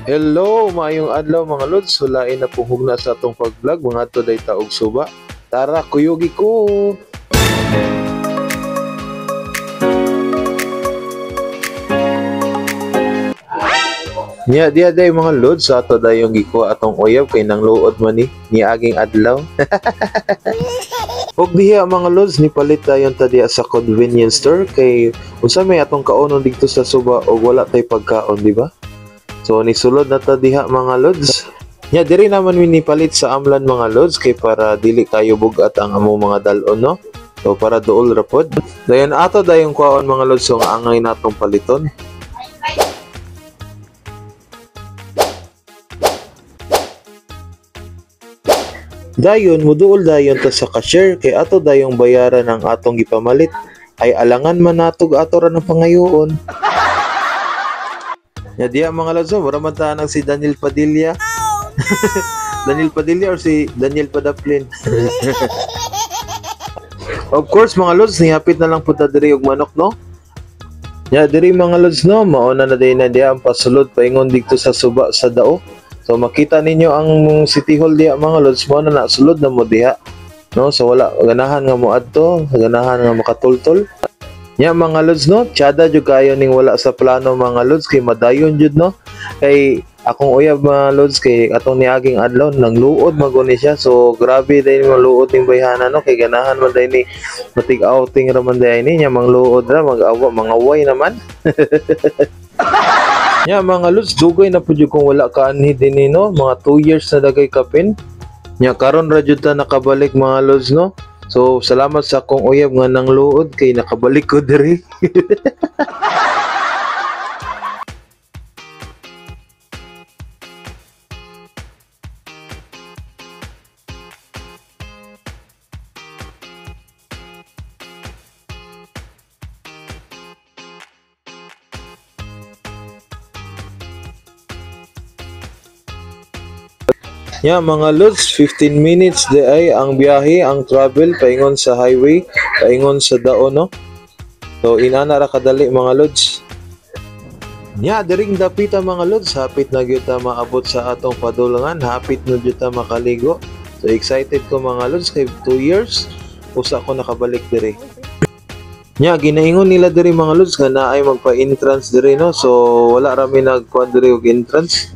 Hello, maayong adlaw mga lods. Hulain na pong hugna sa atong pag-vlog mga today taog suba. Tara, kuyugi ko. Nya dia day mga lods sa ato dayong giko atong uyab kay nang luod man ni aging adlaw. Og diha mga lods ni palit dayon ta diha sa convenience store kay unsa may atong kaonon dito sa suba og wala tay pagkaon, di ba? So nisulod na ta diha mga lods. Nya diri naman minipalit sa amlan mga lods kay para dili kayo bugat ang amo mga dalon, no? So para duol ra pod. Dayon ato dayong kaon mga lods so nga angay natong paliton. Dayon muduol dayon ta sa cashier kay ato dayong bayaran ang atong gipamalit ay alangan man natog ato ra ng pangayoon. Ya diya mga lods, wala man tanang si Daniel Padilla. Daniel Padilla or si Daniel Padaplin. Of course mga lods, nihapit na lang po ta diri og manok, no? Ya diri mga lods, no, mauna na din na diya ang pasulod paingon dito sa suba sa dao. So makita ninyo ang City Hall diya mga lods, mo na sulod na mo diha, no? So wala ganahan nga mo adto, ganahan nga makatultol. Nya mga lods, no, tiyada jud kayo ning wala sa plano mga lods kay madayon jud, no, kay akong uyab mga lods kay atong niaging adlaw nang luod maguni siya. So grabe din mga luod ning bayhana, no, kay ganahan man day ni matig outing ra man day ni nya mang luod ra mag-awa mga way naman. Nya mga lods, dugay na pud kung wala ka anhi dinhi, no, mga 2 years na dagay kapin. Nya karon ra jud ta nakabalik mga lods, no. So salamat sa akong uyab nga nang luod kay nakabalik ko diri. Ya mga lods, 15 minutes di ay ang biyahe, ang travel paingon sa highway, paingon sa dao, no. So inana ra kadali mga lods. Ya diring dapita mga lods, hapit na gyud ta maabot sa atong padulungan, hapit na gyud ta makaligo. So excited ko mga lods kay 2 years usa ko nakabalik diri. Nya ginaingon nila diri mga lods nga naay magpa-entrance diri, no. So wala ra mi nagkuan diri og entrance.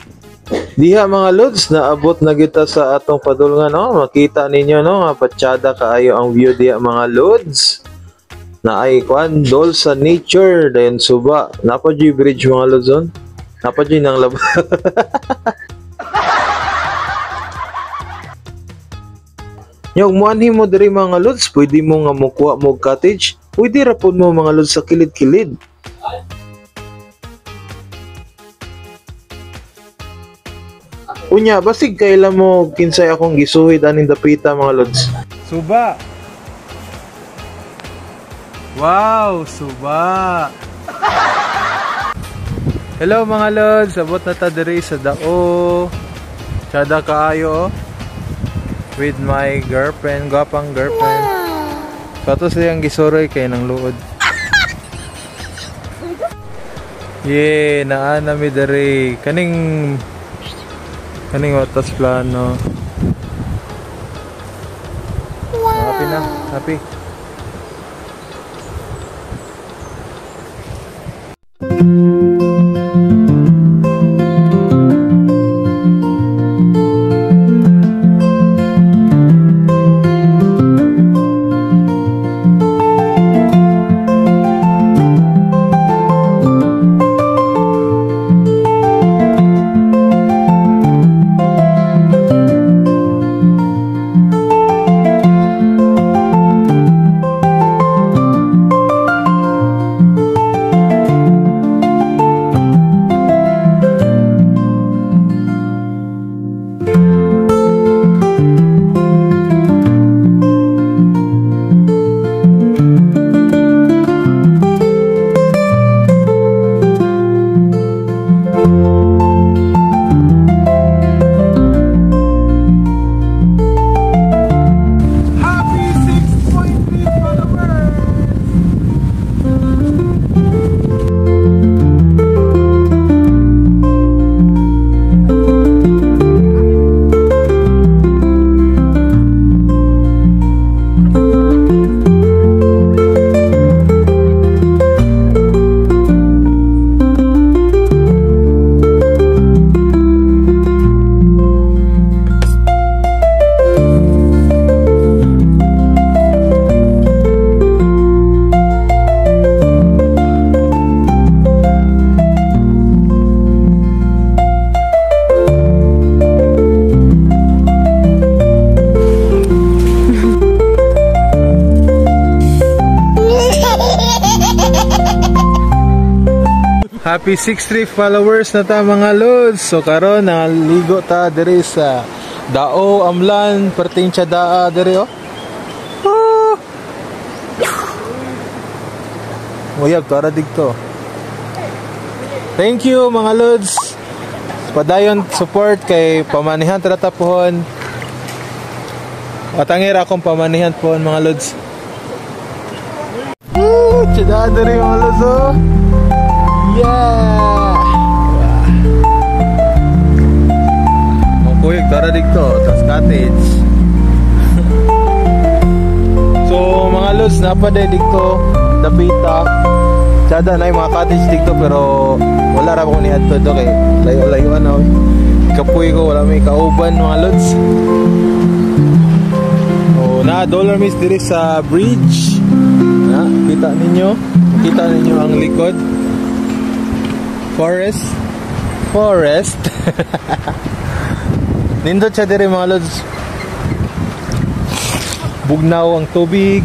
Diha mga lods, naabot na kita sa atong padulungan, no. Makita ninyo, no, patsada kaayo ang view diha mga lods. Na ay kuan dol sa nature dayon suba. Napa di bridge mga lods on. Napa di nang lab. Yung muanhi mo diri mga lods, pwede mo nga mukuha mo cottage. Pwede ra pud mo mga lods sa kilid-kilid. Unya, basig kailan mo kinsay akong gisuhid aning dapita mga lods. Suba. Wow, suba. Hello mga lods, abot na ta diri sa dao. Tsada kaayo, oh. With my girlfriend, gwapang girlfriend. So ato siyang gisuroy kay nang luod. Yeah, naa na mi diri. Kaning watas plano. Wow. Happy na, happy. Happy 63 followers na ta mga lods. So karon naligo ta diri sa Dao Amlan perting Daa diri oh. Ah! Uyab tara dito. Thank you mga lods. Padayon support kay pamanihan tara pohon. Atangir akong pamanihan pohon mga lods. Daa diri mga lods oh. Yeah! Kuyog, tara dito, tas cottage. So, mga lods, napaday dito, dapita. Tsada na yung mga cottage dito, pero wala ra akong niadto do kay layo-layuan na. Kapuy ko, wala may kauban, mga lods. So, na dollar miss diri sa bridge. Na, kita ninyo ang likod. Forest. Nindot siya diri mga lods. Bugnaw ang tubig.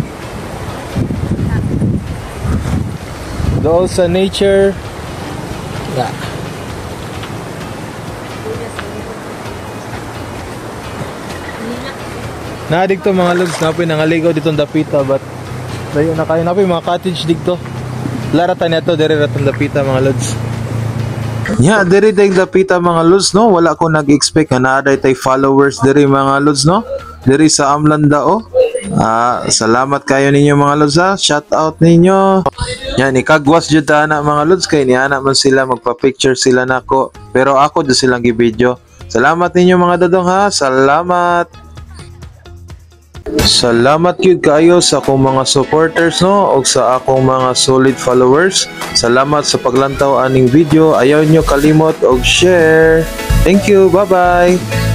Doon sa nature. Yeah. Naadig to mga lods. Napay nangaligaw dito ang dapita. But dayo na kayo. Napay mga cottage dito. Laratan niya to. Diri ratan dapita mga lods. Yeah, diri day dapita mga lods no. Wala ko nag-expect na naaday tay followers diri mga lods no. Diri sa Amlan Dao. Salamat kayo ninyo mga lods ha. Shout out ninyo. Yan ikagwas jud ta na mga lods kay niana man sila magpa-picture sila nako. Pero ako do silang gi-video. Salamat ninyo mga dodong ha. Salamat yun kayo sa akong mga supporters no o sa akong mga solid followers. Salamat sa paglantaw aning video. Ayaw nyo kalimot og share. Thank you. Bye-bye.